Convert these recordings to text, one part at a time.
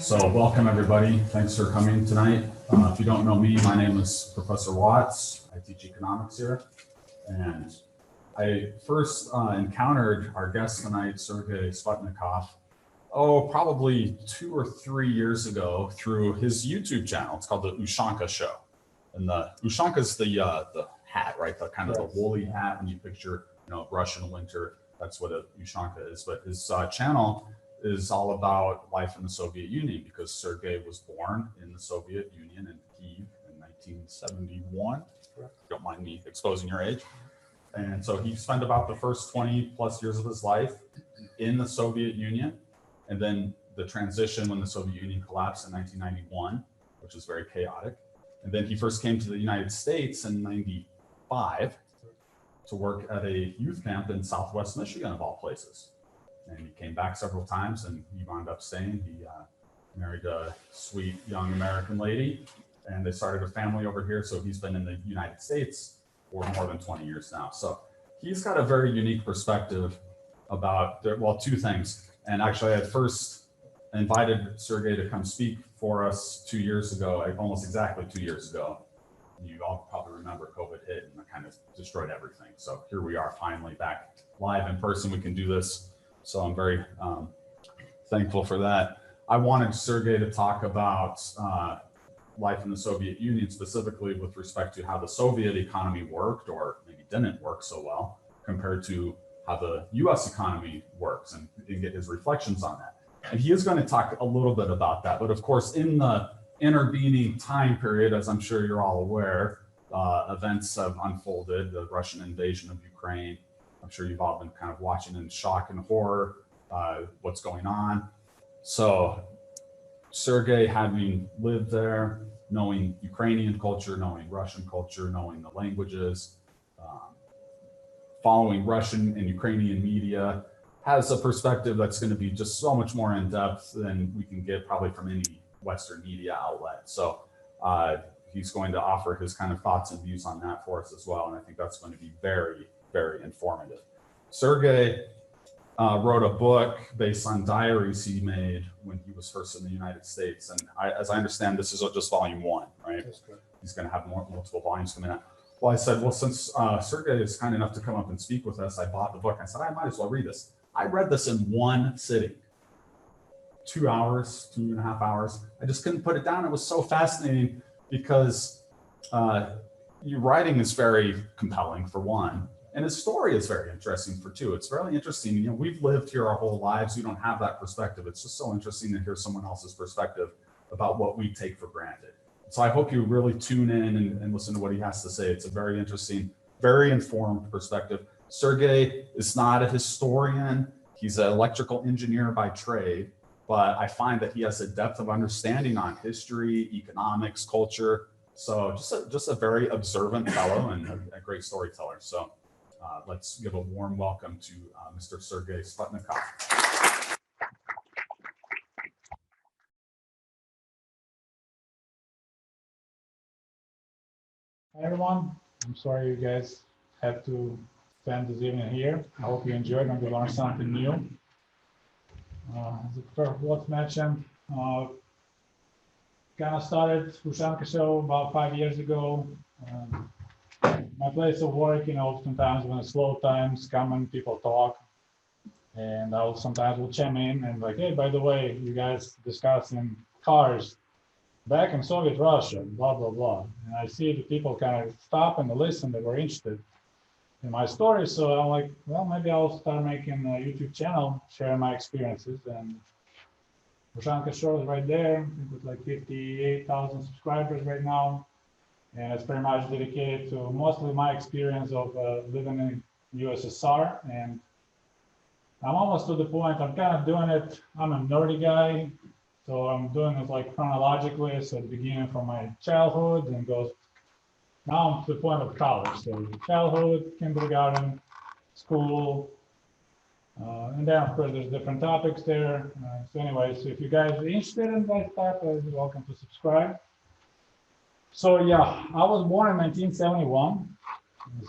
So welcome everybody. Thanks for coming tonight. If you don't know me, my name is Professor Watts. I teach economics here. And I first encountered our guest tonight, Sergei Sputnikoff, probably 2 or 3 years ago through his YouTube channel. It's called the Ushanka Show. And the Ushanka is the hat, right? The kind of the woolly hat when you picture, Russian winter. That's what a Ushanka is. But his channel is all about life in the Soviet Union because Sergei was born in the Soviet Union in Kyiv in 1971. Don't mind me exposing your age. And so he spent about the first 20 plus years of his life in the Soviet Union. And then the transition when the Soviet Union collapsed in 1991, which was very chaotic. And then he first came to the United States in 95 to work at a youth camp in Southwest Michigan, of all places. And he came back several times and he wound up staying. He married a sweet young American lady and they started a family over here. So he's been in the United States for more than 20 years now. So he's got a very unique perspective about, two things. And actually I had first invited Sergei to come speak for us 2 years ago, almost exactly 2 years ago. You all probably remember COVID hit and it kind of destroyed everything. So here we are finally back live in person. We can do this. So I'm very thankful for that. I wanted Sergei to talk about life in the Soviet Union, specifically with respect to how the Soviet economy worked or maybe didn't work so well compared to how the US economy works and get his reflections on that. And he is going to talk a little bit about that. But of course, in the intervening time period, as I'm sure you're all aware, events have unfolded, the Russian invasion of Ukraine. I'm sure you've all been kind of watching in shock and horror what's going on. So Sergei, having lived there, knowing Ukrainian culture, knowing Russian culture, knowing the languages, following Russian and Ukrainian media, has a perspective that's going to be just so much more in depth than we can get probably from any Western media outlet. So he's going to offer his kind of thoughts and views on that for us as well. And I think that's going to be very, very informative. Sergei wrote a book based on diaries he made when he was first in the United States. And as I understand, this is just volume 1, right? That's correct. He's going to have multiple volumes coming out. Well, I said, well, since Sergei is kind enough to come up and speak with us, I bought the book. I said, I might as well read this. I read this in one sitting, 2 hours, 2.5 hours. I just couldn't put it down. It was so fascinating because your writing is very compelling, for one. And his story is very interesting for two. It's really interesting. We've lived here our whole lives. We don't have that perspective. It's just so interesting to hear someone else's perspective about what we take for granted. So I hope you really tune in and listen to what he has to say. It's a very interesting, very informed perspective. Sergei is not a historian. He's an electrical engineer by trade, but I find that he has a depth of understanding on history, economics, culture. So just a very observant fellow and a great storyteller. So let's give a warm welcome to Mr. Sergei Sputnikoff. Hi everyone, I'm sorry you guys have to spend this evening here. I hope you enjoyed and you learned something new. As Professor Watts mentioned, kind of started Ushanka Show about 5 years ago. My place of work, oftentimes when it's slow times, come and people talk, and sometimes will chime in and like, hey, by the way, you guys discussing cars back in Soviet Russia, blah, blah, blah. And I see the people kind of stop and listen, they were interested in my story. So I'm like, well, maybe I'll start making a YouTube channel, sharing my experiences. And Ushanka Show is right there with like 58,000 subscribers right now. And it's pretty much dedicated to mostly my experience of living in USSR. And I'm almost to the point, I'm kind of doing it, I'm a nerdy guy. So I'm doing it like chronologically, so beginning from my childhood and goes, now I'm to the point of college. So childhood, kindergarten, school, and then of course there's different topics there. So anyway, so if you guys are interested in that stuff, you're welcome to subscribe. So yeah, I was born in 1971.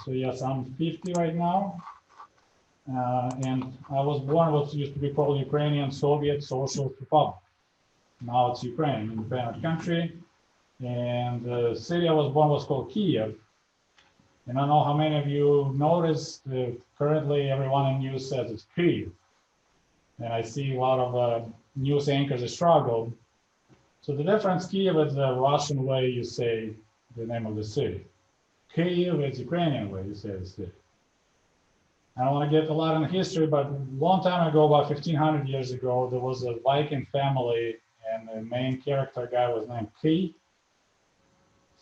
So yes, I'm 50 right now. And I was born in what used to be called Ukrainian-Soviet Socialist Republic. Now it's Ukraine, independent country. And the city I was born was called Kyiv. And I don't know how many of you noticed that currently everyone in news says it's Kyiv. And I see a lot of news anchors struggle. So the difference, Kyiv is the Russian way you say the name of the city. Kyiv is Ukrainian way you say the city. I don't want to get a lot in history, but a long time ago, about 1500 years ago, there was a Viking family, and the main character guy was named Kyiv.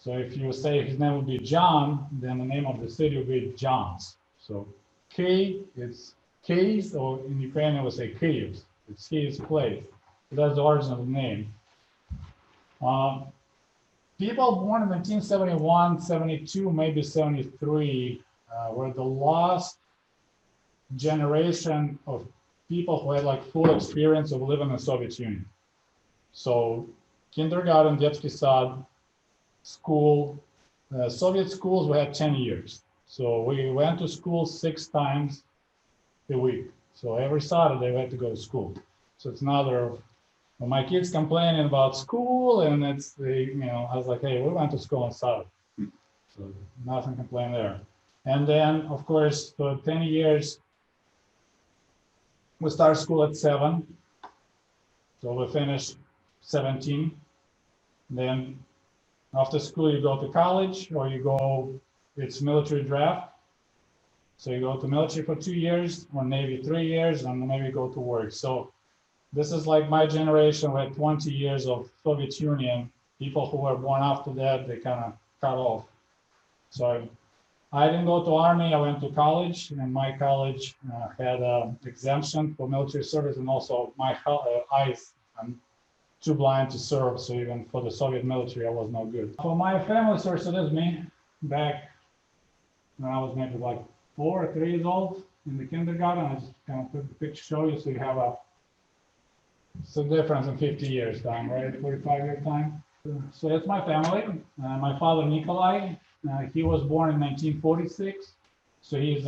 So if you say his name would be John, then the name of the city would be Johns. So Kyiv, it's Kyiv, or in Ukrainian we say Kyiv. It's Kyiv's place. So that's the origin of the name. People born in 1971, 72, maybe 73 were the last generation of people who had like full experience of living in the Soviet Union. So kindergarten, детский сад, school, Soviet schools, we had 10 years. So we went to school 6 times a week. So every Saturday we had to go to school. So it's another, when my kids complaining about school, and it's the, I was like, hey, we went to school on Saturday. So nothing to complain there. And then, of course, for 10 years, we start school at 7. So we finish 17. Then after school, you go to college, or you go, it's military draft. So you go to military for 2 years, or Navy 3 years, and maybe go to work. So this is like my generation. We had 20 years of Soviet Union. People who were born after that, they kind of cut off. So I didn't go to army. I went to college, and my college had an exemption for military service, and also my eyes, I'm too blind to serve, so even for the Soviet military, I was no good. For my family source, it is me. Back when I was maybe like 4 or 3 years old in the kindergarten, I just kind of put the picture show you so you have some difference in 50 years time, right? 45-year time. So that's my family. My father, Nikolai, he was born in 1946. So he's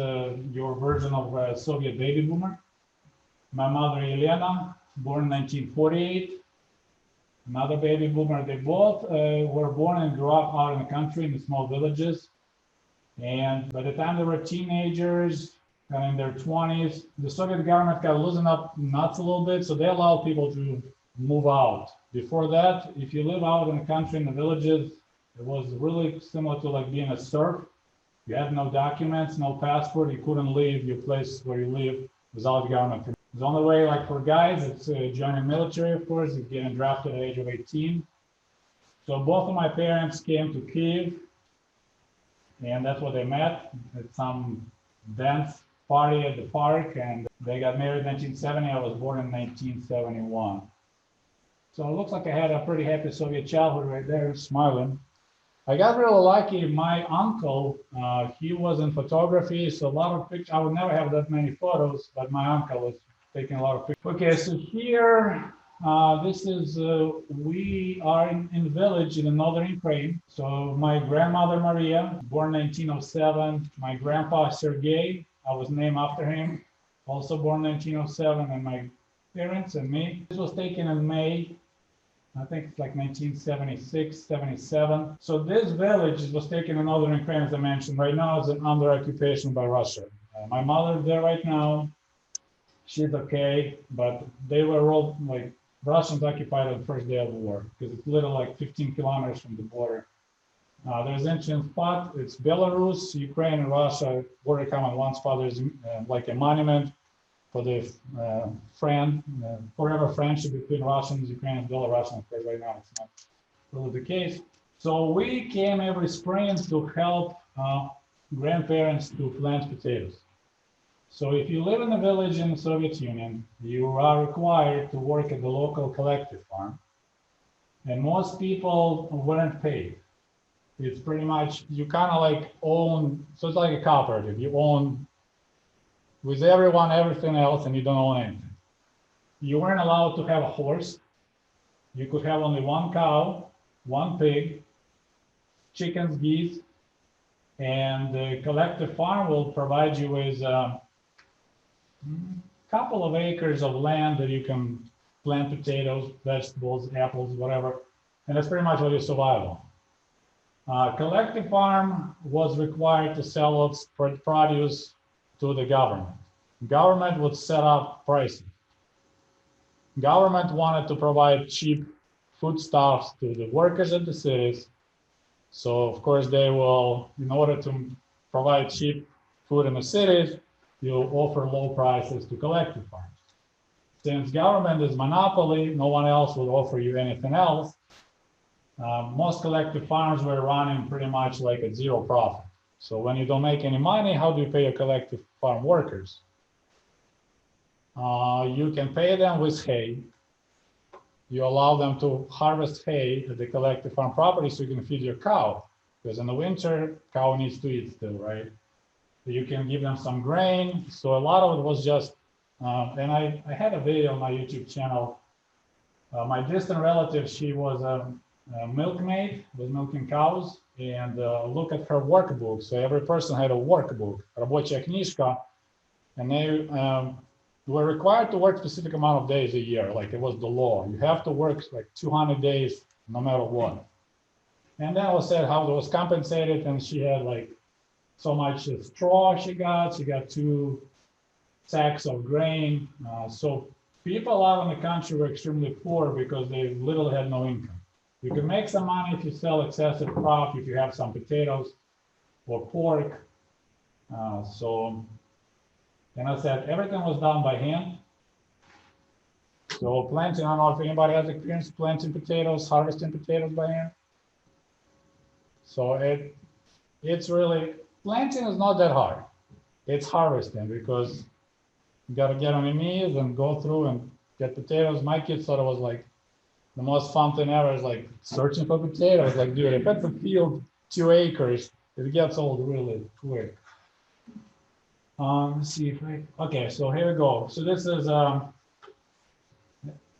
your version of a Soviet baby boomer. My mother, Elena, born in 1948. Another baby boomer. They both were born and grew up out in the country in the small villages. And by the time they were teenagers and in their 20s, the Soviet government got loosened up nuts a little bit, so they allowed people to move out. Before that, if you live out in the country, in the villages, it was really similar to like being a serf. You had no documents, no passport, you couldn't leave your place where you live without government permission. The only way, like for guys, it's joining military, of course, it's getting drafted at the age of 18. So both of my parents came to Kyiv, and that's where they met at some dance party at the park, and they got married in 1970. I was born in 1971. So it looks like I had a pretty happy Soviet childhood right there, smiling. I got really lucky. My uncle, he was in photography, so a lot of pictures. I would never have that many photos, but my uncle was taking a lot of pictures. Okay, so here, this is, we are in the village in northern Ukraine. So my grandmother, Maria, born 1907. My grandpa, Sergei, I was named after him, also born 1907, and my parents and me. This was taken in May, I think it's like 1976, 77. So this village was taken in northern Ukraine, as I mentioned. Right now it's under occupation by Russia. My mother's there right now. She's okay, but they were all like Russians occupied on the first day of the war because it's literally like 15 kilometers from the border. There's an interesting spot. It's Belarus, Ukraine, and Russia border come on one spot. There's like a monument for the forever friendship between Russians, Ukrainians, Belarusians. Because right now it's not really the case. So we came every spring to help grandparents to plant potatoes. So if you live in a village in the Soviet Union, you are required to work at the local collective farm. And most people weren't paid. It's pretty much, you kind of like own, so it's like a cooperative. You own with everyone, everything else, and you don't own anything. You weren't allowed to have a horse. You could have only 1 cow, 1 pig, chickens, geese, and the collective farm will provide you with a couple of acres of land that you can plant potatoes, vegetables, apples, whatever, and that's pretty much what you survive on. Collective farm was required to sell its produce to the government. Government would set up prices. Government wanted to provide cheap foodstuffs to the workers in the cities. So of course they will, in order to provide cheap food in the cities, you offer low prices to collective farms. Since government is monopoly, no one else will offer you anything else. Most collective farms were running pretty much like at zero profit. So when you don't make any money, how do you pay your collective farm workers? You can pay them with hay. You allow them to harvest hay at the collective farm property so you can feed your cow. Because in the winter, cow needs to eat still, right? You can give them some grain. So a lot of it was just, and I had a video on my YouTube channel. My distant relative, she was a milkmaid, was milking cows, and look at her workbook. So every person had a workbook, рабочая книжка, and they were required to work a specific amount of days a year, like it was the law. You have to work like 200 days no matter what. And then I was said how it was compensated, and she had like so much straw she got 2 sacks of grain. So people out in the country were extremely poor because they literally had no income. You can make some money if you sell excessive crop, if you have some potatoes or pork. And I said, everything was done by hand. So planting, I don't know if anybody has experience planting potatoes, harvesting potatoes by hand. So it's really, planting is not that hard. It's harvesting because you got to get on your knees and go through and get potatoes. My kids thought it was like the most fun thing ever, is like searching for potatoes. Like, dude, if it's a field 2 acres, it gets old really quick. Let's see if okay, so here we go. So this is a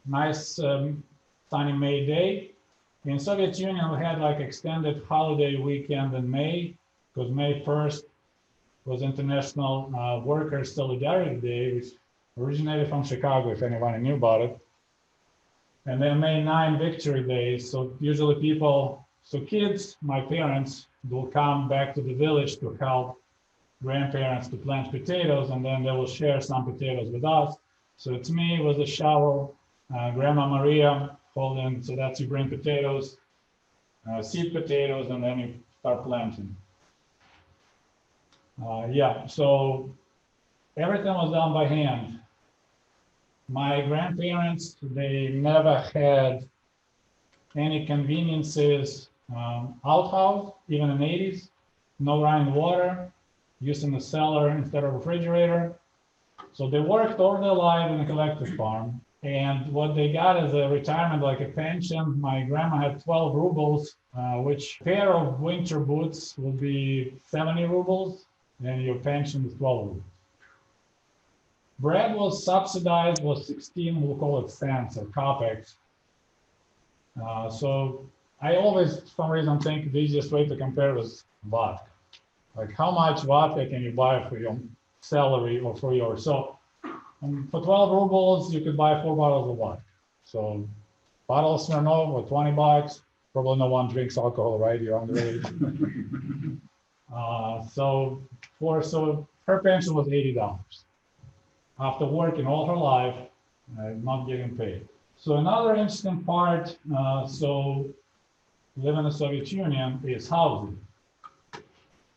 nice sunny May day. In Soviet Union, we had like extended holiday weekend in May, because May 1st was International Workers' Solidarity Day, which originated from Chicago, if anybody knew about it. And then May 9, Victory Day. So usually kids, my parents, will come back to the village to help grandparents to plant potatoes, and then they will share some potatoes with us. So it's me with a shovel, Grandma Maria holding, so that's you bring potatoes, seed potatoes, and then you start planting. Yeah, so everything was done by hand. My grandparents, they never had any conveniences outhouse, even in the 80s, no running water, using the cellar instead of refrigerator. So they worked all their life in a collective farm. And what they got is a retirement, like a pension. My grandma had 12 rubles, which pair of winter boots would be 70 rubles, and your pension is 12 rubles. Bread was subsidized, was 16, we'll call it cents or kopecks. So I always, for some reason, think the easiest way to compare is vodka. Like how much vodka can you buy for your salary or for your, so for 12 rubles, you could buy 4 bottles of vodka. So bottle of Smirnoff for 20 bucks, probably no one drinks alcohol, right? You're underage. So her pension was $80 after working all her life, not getting paid. So another interesting part, so living in the Soviet Union is housing.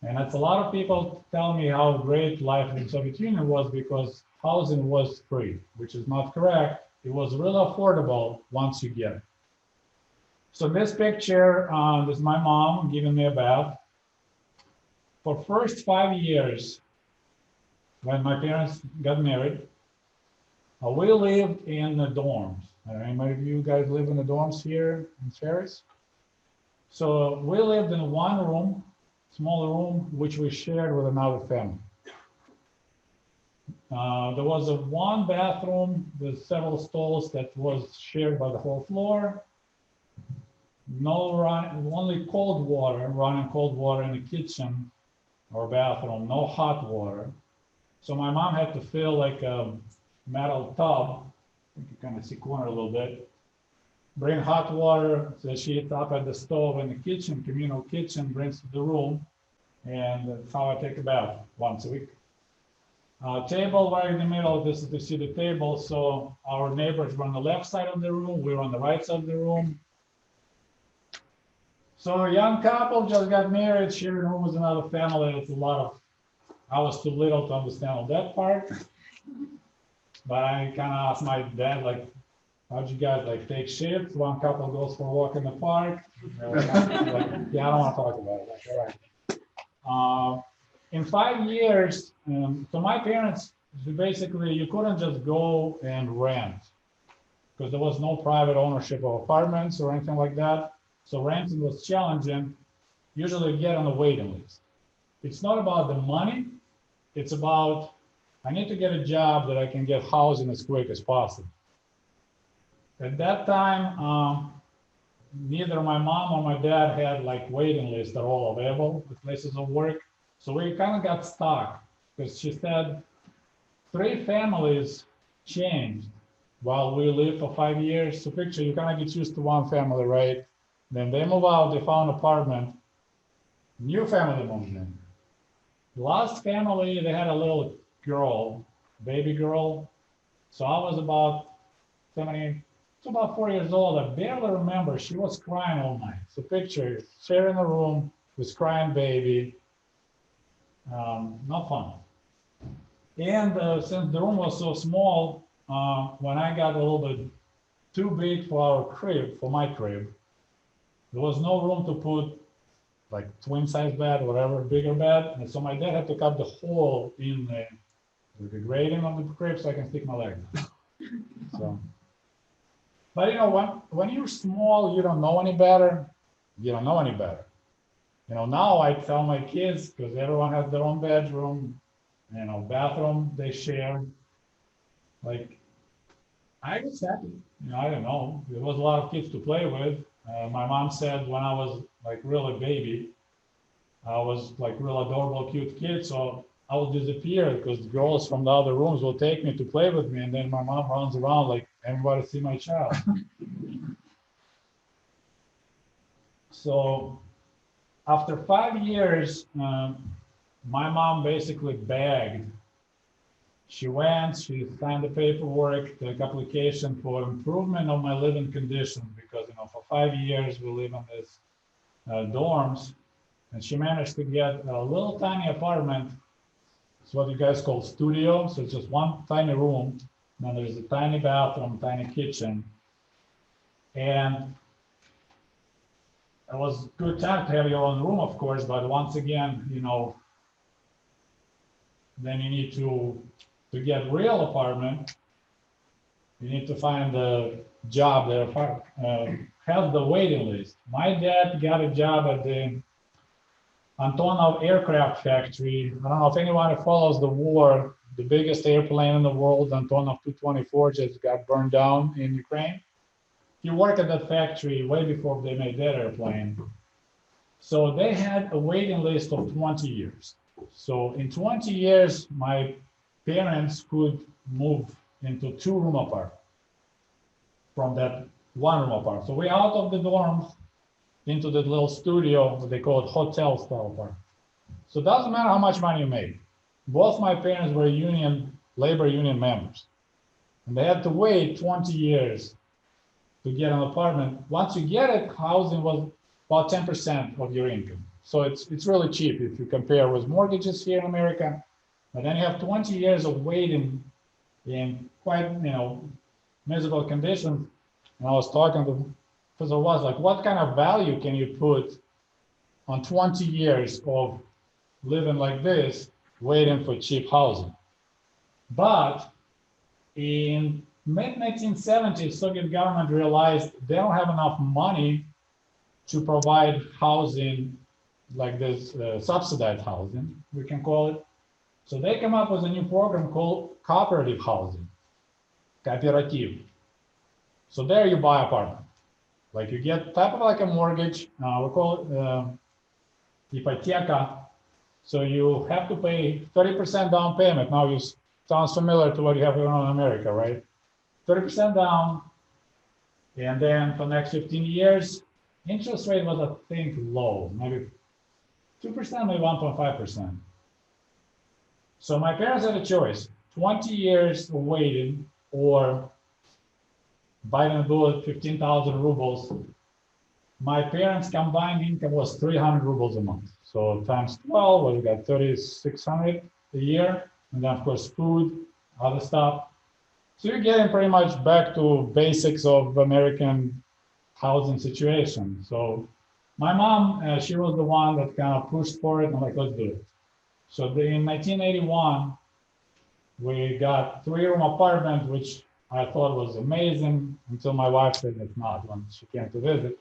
And that's a lot of people tell me how great life in the Soviet Union was because housing was free, which is not correct. It was really affordable once you get it. So this picture, this is my mom giving me a bath. For first 5 years, when my parents got married, we lived in the dorms. Anybody of you guys live in the dorms here in Ferris? So we lived in one room, small room, which we shared with another family. There was one bathroom with several stalls that was shared by the whole floor. Only cold water, running cold water in the kitchen or bathroom, no hot water. So my mom had to fill like a metal tub You can kind of see corner a little bit. Bring hot water, so she heats up at the stove in the kitchen, communal kitchen, brings to the room, and that's how I take a bath once a week. Table right in the middle, this is to see the table, so our neighbors were on the left side of the room, we were on the right side of the room. So a young couple just got married, sharing a room with another family. It's a lot of, I was too little to understand all that part. But I kind of asked my dad, like, how'd you guys like take shifts? One couple goes for a walk in the park. Like, yeah, I don't want to talk about it. Like, all right. In 5 years, so my parents, basically, you couldn't just go and rent because there was no private ownership of apartments or anything like that. So renting was challenging. Usually you get on the waiting list. It's not about the money. It's about, I need to get a job that I can get housing as quick as possible. At that time, neither my mom or my dad had like waiting lists at all available with places of work. So we kind of got stuck because she said 3 families changed while we lived for 5 years. So picture, you kind of get used to one family, right? Then they move out, they found an apartment, new family moved in. Last family, they had a little girl, baby girl. So I was about 70, so about 4 years old. I barely remember, she was crying all night. So picture, sharing a room with crying baby, not fun. And since the room was so small, when I got a little bit too big for our crib, for my crib, there was no room to put like twin size bed, whatever, bigger bed. And so my dad had to cut the hole in the grating of the crib so I can stick my leg. So, but you know, when you're small, you don't know any better. You don't know any better. You know, now I tell my kids, because everyone has their own bedroom, you know, bathroom they share. Like, I was happy. You know, I don't know. There was a lot of kids to play with. My mom said when I was like really baby, I was like real adorable, cute kid. So I will disappear because the girls from the other rooms will take me to play with me. And then my mom runs around like, everybody see my child. So after 5 years, my mom basically begged. She went, she signed the paperwork, the application for improvement of my living conditions because, you know, for 5 years we live in this dorms, and she managed to get a little tiny apartment. It's what you guys call studio. So it's just one tiny room, and then there's a tiny bathroom, tiny kitchen. And it was a good time to have your own room, of course, but once again, you know, then you need to get real apartment, you need to find a job that has the waiting list. My dad got a job at the Antonov aircraft factory. I don't know if anyone follows the war, the biggest airplane in the world, Antonov 224, just got burned down in Ukraine. He worked at that factory way before they made that airplane. So they had a waiting list of 20 years. So in 20 years, my parents could move into 2-room apartment from that 1-room apartment. So we're out of the dorms into the little studio, what they call it hotel style apartment. So it doesn't matter how much money you make. Both my parents were labor union members. And they had to wait 20 years to get an apartment. Once you get it, housing was about 10% of your income. So it's really cheap if you compare with mortgages here in America. But then you have 20 years of waiting in quite, you know, miserable conditions. And I was talking to, because I was like, what kind of value can you put on 20 years of living like this, waiting for cheap housing? But in mid-1970s, Soviet government realized they don't have enough money to provide housing like this, subsidized housing, we can call it. So they came up with a new program called cooperative housing, cooperative. So there you buy apartment. Like you get type of like a mortgage, we call it hypotheca. So you have to pay 30% down payment. Now you sounds familiar to what you have in America, right? 30% down. And then for the next 15 years, interest rate was, I think, low, maybe 2%, maybe 1.5%. So my parents had a choice, 20 years of waiting or biting a bullet, 15,000 rubles. My parents' combined income was 300 rubles a month. So times 12, well, we got 3,600 a year. And then of course, food, other stuff. So you're getting pretty much back to basics of American housing situation. So my mom, she was the one that kind of pushed for it. And I'm like, let's do it. So in 1981, we got 3-room apartment, which I thought was amazing until my wife said it's not when she came to visit.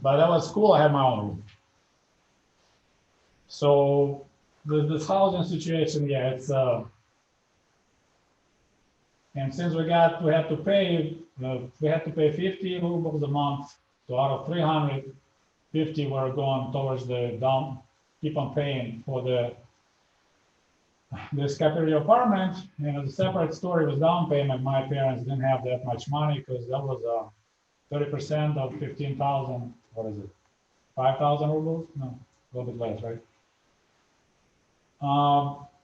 But that was cool. I had my own room. So this housing situation, yeah, it's and since we had to pay 50 rubles a month. So out of 350 were going towards the down, keep on paying for this category apartment. And as a separate story was down payment, my parents didn't have that much money because that was 30% of 15,000. What is it? 5,000 rubles? No, a little bit less, right?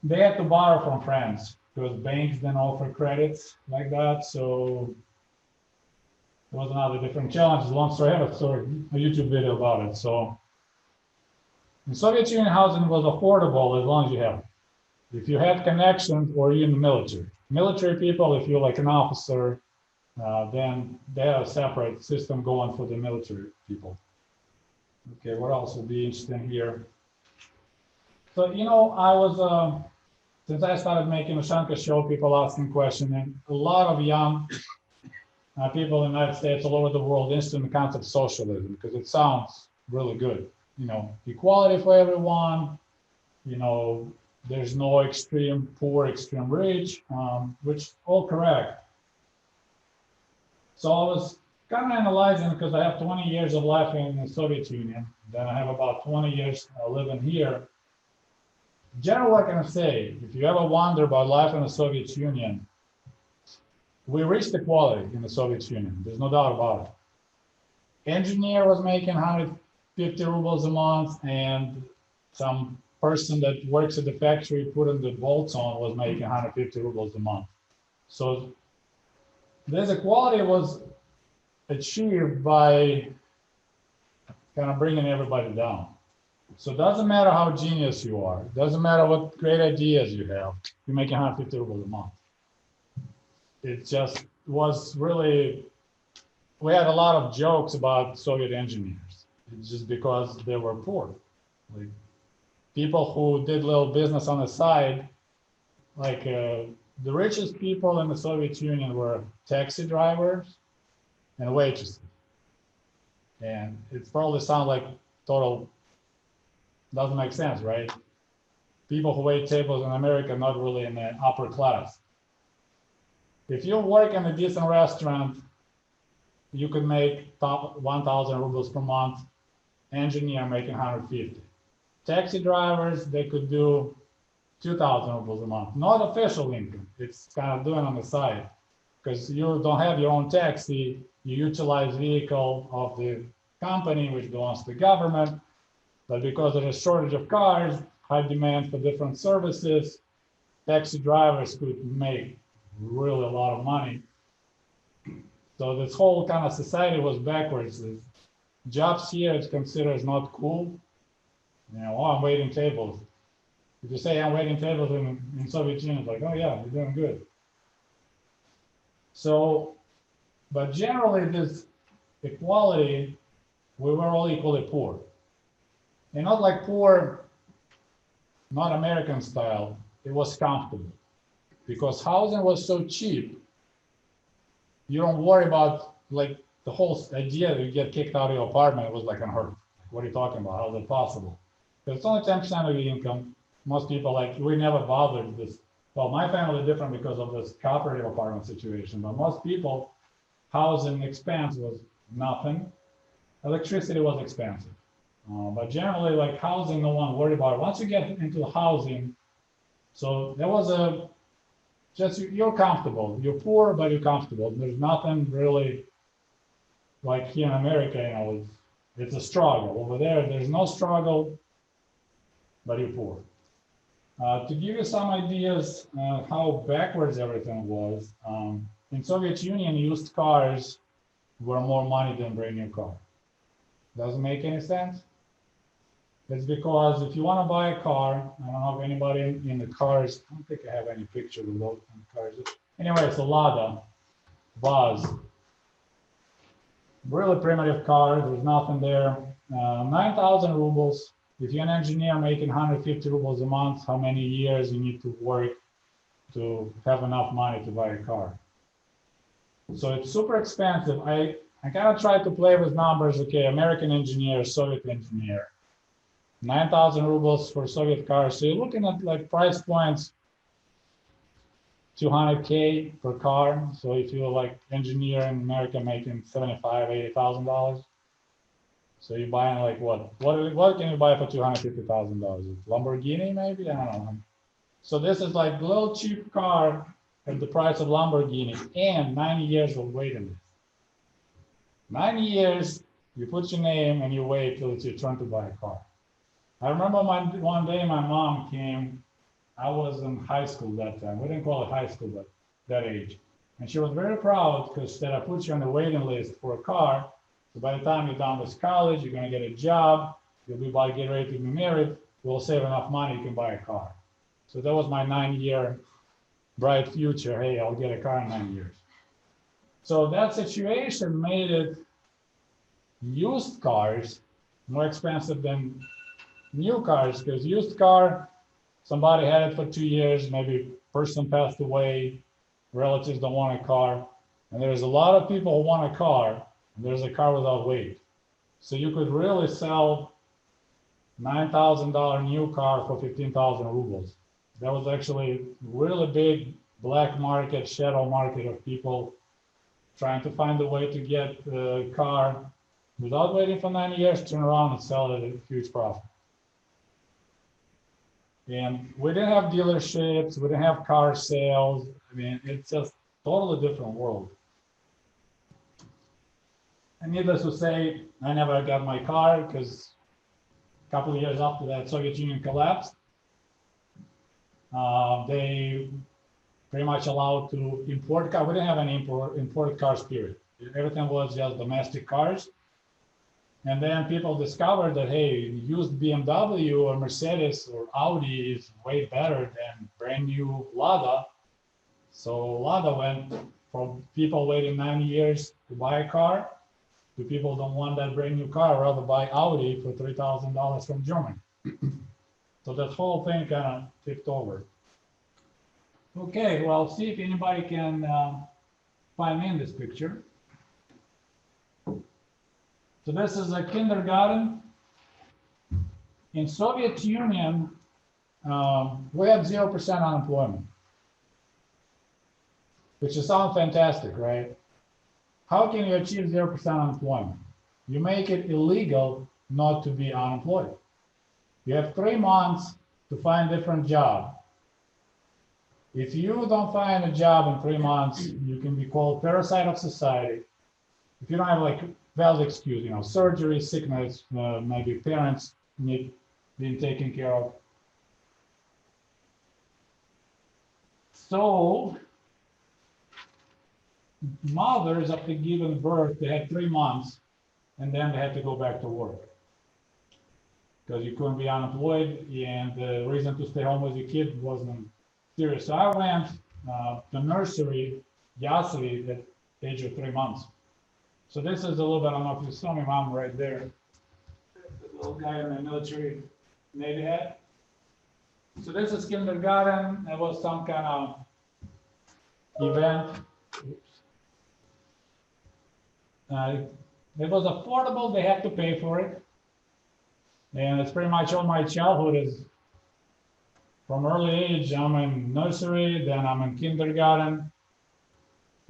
They had to borrow from friends because banks didn't offer credits like that. So it was another different challenge. Long story, I have a YouTube video about it. So in Soviet Union, housing was affordable as long as you have it. If you had connections or you're in the military. Military people, if you're like an officer, then they have a separate system going for the military people. Okay, what else would be interesting here? So, you know, I was, since I started making Ushanka Show, people asking questions, and a lot of young people in the United States, all over the world, interested in the concept of socialism because it sounds really good. You know, equality for everyone, you know, there's no extreme poor, extreme rich, which all correct. So I was kind of analyzing because I have 20 years of life in the Soviet Union. Then I have about 20 years living here. Generally, what can I say? If you ever wonder about life in the Soviet Union, we reached equality in the Soviet Union. There's no doubt about it. Engineer was making 150 rubles a month, and some person that works at the factory putting the bolts on was making 150 rubles a month. So this equality was achieved by kind of bringing everybody down. So it doesn't matter how genius you are, it doesn't matter what great ideas you have, you're making 150 rubles a month. It just was really, we had a lot of jokes about Soviet engineers. It's just because they were poor. Like people who did little business on the side, like the richest people in the Soviet Union were taxi drivers and waitresses. And it probably sounds like total, doesn't make sense, right? People who wait tables in America, not really in the upper class. If you work in a decent restaurant, you could make 1,000 rubles per month. Engineer making 150. Taxi drivers, they could do 2,000 rubles a month. Not official income. It's kind of doing on the side because you don't have your own taxi. You utilize vehicle of the company, which belongs to the government. But because there's a shortage of cars, high demand for different services, taxi drivers could make really a lot of money. So this whole kind of society was backwards. The jobs here is considered not cool. You know, oh, I'm waiting tables. If you say I'm waiting tables in Soviet Union, it's like, oh yeah, you're doing good. So, but generally this equality, we were all equally poor. And not like poor, not American style, it was comfortable. Because housing was so cheap, you don't worry about, like, the whole idea that you get kicked out of your apartment was like unheard of. What are you talking about? How is that possible? Because it's only 10% of your income. Most people, like, we never bothered this. Well, my family is different because of this cooperative apartment situation, but most people, housing expense was nothing. Electricity was expensive. But generally, like housing, no one worried about it. Once you get into housing, so there was just you're comfortable. You're poor, but you're comfortable. There's nothing really like here in America, you know, it's a struggle. Over there, there's no struggle, but you're poor. To give you some ideas how backwards everything was, in Soviet Union, used cars were more money than brand new car. Doesn't make any sense? It's because if you want to buy a car, I don't know if anybody in the cars, I don't think I have any picture of those cars. Anyway, it's a Lada, Vaz. Really primitive car, there's nothing there. 9,000 rubles. If you're an engineer making 150 rubles a month, how many years you need to work to have enough money to buy a car? So it's super expensive. I kind of tried to play with numbers. Okay, American engineer, Soviet engineer. 9,000 rubles for Soviet cars. So you're looking at like price points, 200K per car. So if you're like engineer in America making $75,000, $80,000. So you're buying like what can you buy for $250,000? Lamborghini maybe? I don't know. So this is like a little cheap car at the price of Lamborghini and 90 years of waiting list. 90 years, you put your name and you wait till it's your turn to buy a car. I remember one day my mom came, I was in high school that time. We didn't call it high school, but that age. And she was very proud because she said, I put you on the waiting list for a car. So by the time you're done with college, you're going to get a job, you'll be about to get ready to be married, we'll save enough money, you can buy a car. So that was my 9-year bright future. Hey, I'll get a car in 9 years. So that situation made it used cars more expensive than new cars, because used car, somebody had it for 2 years, maybe person passed away, relatives don't want a car, and there's a lot of people who want a car, and there's a car without weight. So you could really sell $9,000 new car for 15,000 rubles. That was actually really big black market, shadow market of people trying to find a way to get a car without waiting for 9 years, turn around and sell it at a huge profit. And we didn't have dealerships, we didn't have car sales. I mean, it's just totally different world. And needless to say, I never got my car because a couple of years after that, Soviet Union collapsed. They pretty much allowed to import cars. We didn't have any imported cars, period. Everything was just domestic cars. And then people discovered that, hey, used BMW or Mercedes or Audi is way better than brand new Lada. So Lada went from people waiting 9 years to buy a car to people don't want that brand new car, rather buy Audi for $3,000 from Germany. So that whole thing kind of tipped over. Okay, well, see if anybody can find me in this picture. So this is a kindergarten. In Soviet Union, we had 0% unemployment, which sounds fantastic, right? How can you achieve 0% unemployment? You make it illegal not to be unemployed. You have 3 months to find a different job. If you don't find a job in 3 months, you can be called parasite of society. If you don't have like valid excuse, you know, surgery, sickness, maybe parents need being taken care of. So mothers, after giving birth, they had 3 months, and then they had to go back to work because you couldn't be unemployed, and the reason to stay home with your kid wasn't serious. So I went to nursery, Yasli, at the age of 3 months. So this is a little bit, I don't know if you saw my mom right there, the little guy in the military Navy hat. So this is kindergarten. It was some kind of event. It was affordable, they had to pay for it. And it's pretty much all my childhood is from early age. I'm in nursery, then I'm in kindergarten.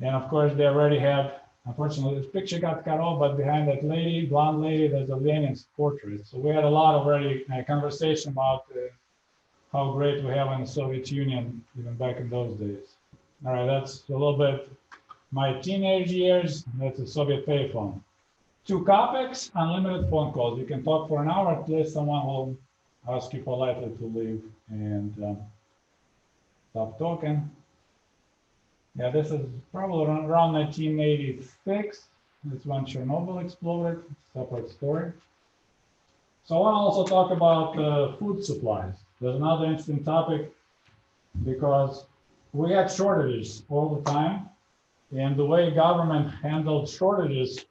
And of course, they already have, unfortunately, this picture got cut off, but behind that lady, blonde lady, there's a Lenin's portrait. So we had a lot of already conversation about how great we have in the Soviet Union, even back in those days. All right, that's a little bit my teenage years. That's a Soviet payphone. 2 kopecks, unlimited phone calls. You can talk for an hour, at least someone will ask you politely to leave and stop talking. Yeah, this is probably around 1986. That's when Chernobyl exploded, separate story. So I want to also talk about food supplies. There's another interesting topic because we had shortages all the time, and the way government handled shortages,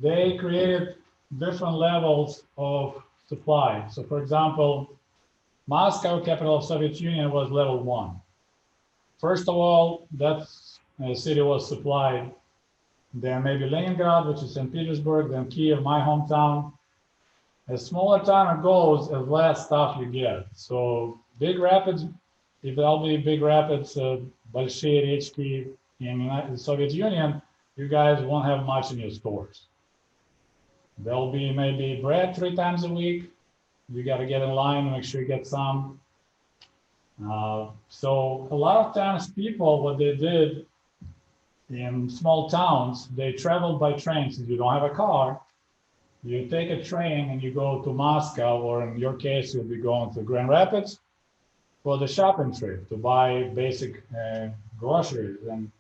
they created different levels of supply. So for example, Moscow, capital of Soviet Union, was level 1. First of all, that city was supplied. Then maybe Leningrad, which is St. Petersburg, then Kyiv, my hometown. As smaller town it goes, as less stuff you get. So Big Rapids, if there'll be Big Rapids, Большие Речки in the Soviet Union, you guys won't have much in your stores. There'll be maybe bread 3 times a week. You got to get in line and make sure you get some. So a lot of times people, what they did in small towns, they traveled by trains. If you don't have a car, you take a train and you go to Moscow, or in your case, you'll be going to Grand Rapids for the shopping trip to buy basic groceries. And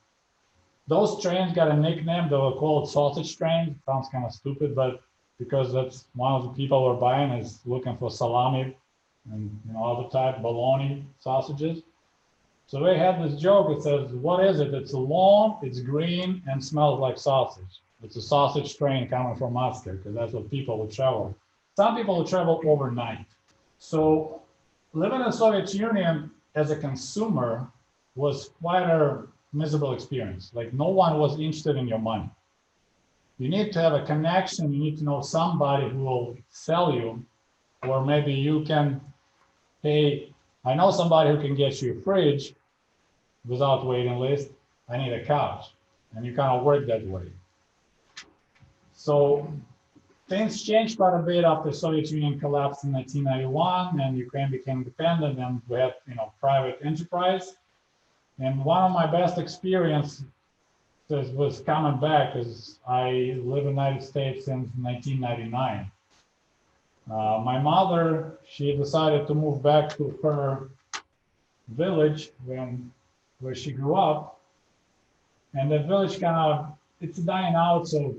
those trains got a nickname. They were called sausage trains. Sounds kind of stupid, but because that's one of the people we're buying is looking for salami and other type bologna sausages. So they had this joke. It says, "What is it? It's long, it's green, and smells like sausage." It's a sausage train coming from Moscow, because that's what people would travel. Some people would travel overnight. So living in the Soviet Union as a consumer was quite a miserable experience. Like, no one was interested in your money. You need to have a connection. You need to know somebody who will sell you, or maybe you can, hey, I know somebody who can get you a fridge without waiting list. I need a couch. And you kind of work that way. So things changed quite a bit after the Soviet Union collapsed in 1991 and Ukraine became independent, and we had private enterprise. And one of my best experiences was coming back, because I live in the United States since 1999. My mother, she decided to move back to her village where she grew up. And the village it's dying out, so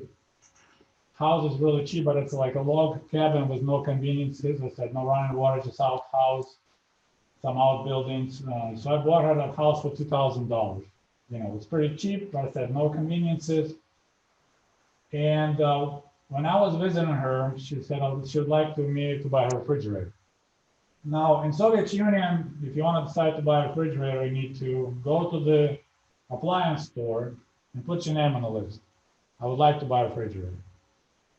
house is really cheap, but it's like a log cabin with no conveniences. I said no running water, just outhouse, some outbuildings. So I bought her that house for $2,000. It's pretty cheap, but I said no conveniences. And when I was visiting her, she said she would like me to buy her refrigerator. Now in Soviet Union, if you want to decide to buy a refrigerator, you need to go to the appliance store and put your name on the list. I would like to buy a refrigerator.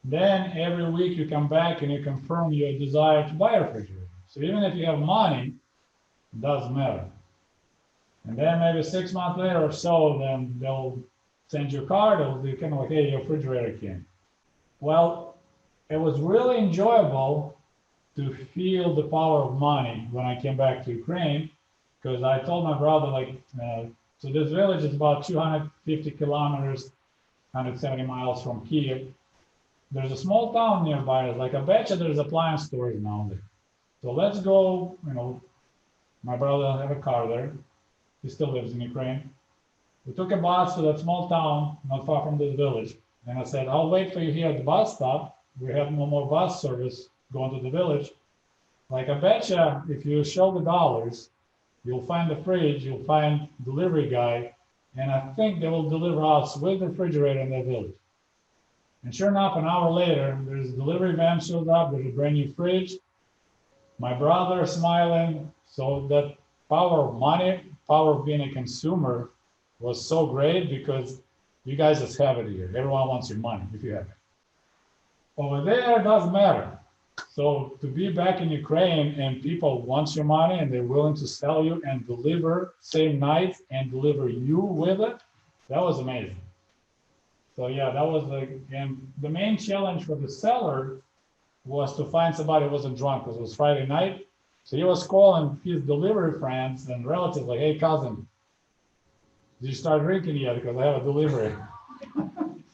Then every week you come back and you confirm your desire to buy a refrigerator. So even if you have money, it doesn't matter. And then maybe 6 months later or so, then they'll send you a card. They'll be kind of like, hey, your refrigerator came. Well, it was really enjoyable to feel the power of money when I came back to Ukraine, because I told my brother, so this village is about 250 kilometers, 170 miles from Kyiv. There's a small town nearby. I bet you there's appliance stores now there. So let's go, my brother have a car there. He still lives in Ukraine. We took a bus to that small town, not far from this village. And I said, I'll wait for you here at the bus stop. We have no more bus service going to the village. I bet you if you show the dollars, you'll find the fridge, you'll find delivery guy, and I think they will deliver us with the refrigerator in their village. And sure enough, an hour later, there's a delivery van shows up with a brand new fridge. My brother smiling. So that power of money, power of being a consumer was so great, because you guys just have it here. Everyone wants your money if you have it. Over there, it doesn't matter. So to be back in Ukraine and people want your money and they're willing to sell you and deliver same night and deliver you with it, that was amazing. So yeah, that was and the main challenge for the seller was to find somebody who wasn't drunk, because it was Friday night. So he was calling his delivery friends and relatives like, hey, cousin, did you start drinking yet? Because I have a delivery.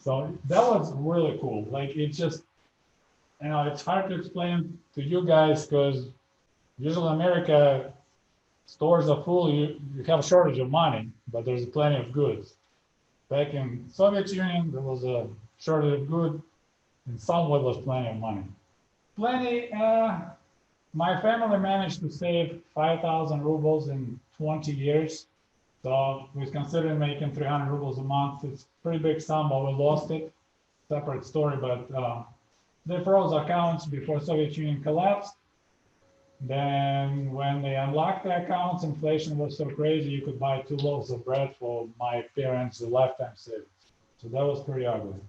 So that was really cool. Like, it's just, it's hard to explain to you guys because usually in America, stores are full, you have a shortage of money, but there's plenty of goods. Back in Soviet Union, there was a shortage of goods, and somewhat was plenty of money. My family managed to save 5,000 rubles in 20 years. So we considered making 300 rubles a month. It's a pretty big sum, but we lost it. Separate story, but they froze accounts before Soviet Union collapsed. Then when they unlocked the accounts, inflation was so crazy, you could buy 2 loaves of bread for my parents' lifetime savings. So that was pretty ugly.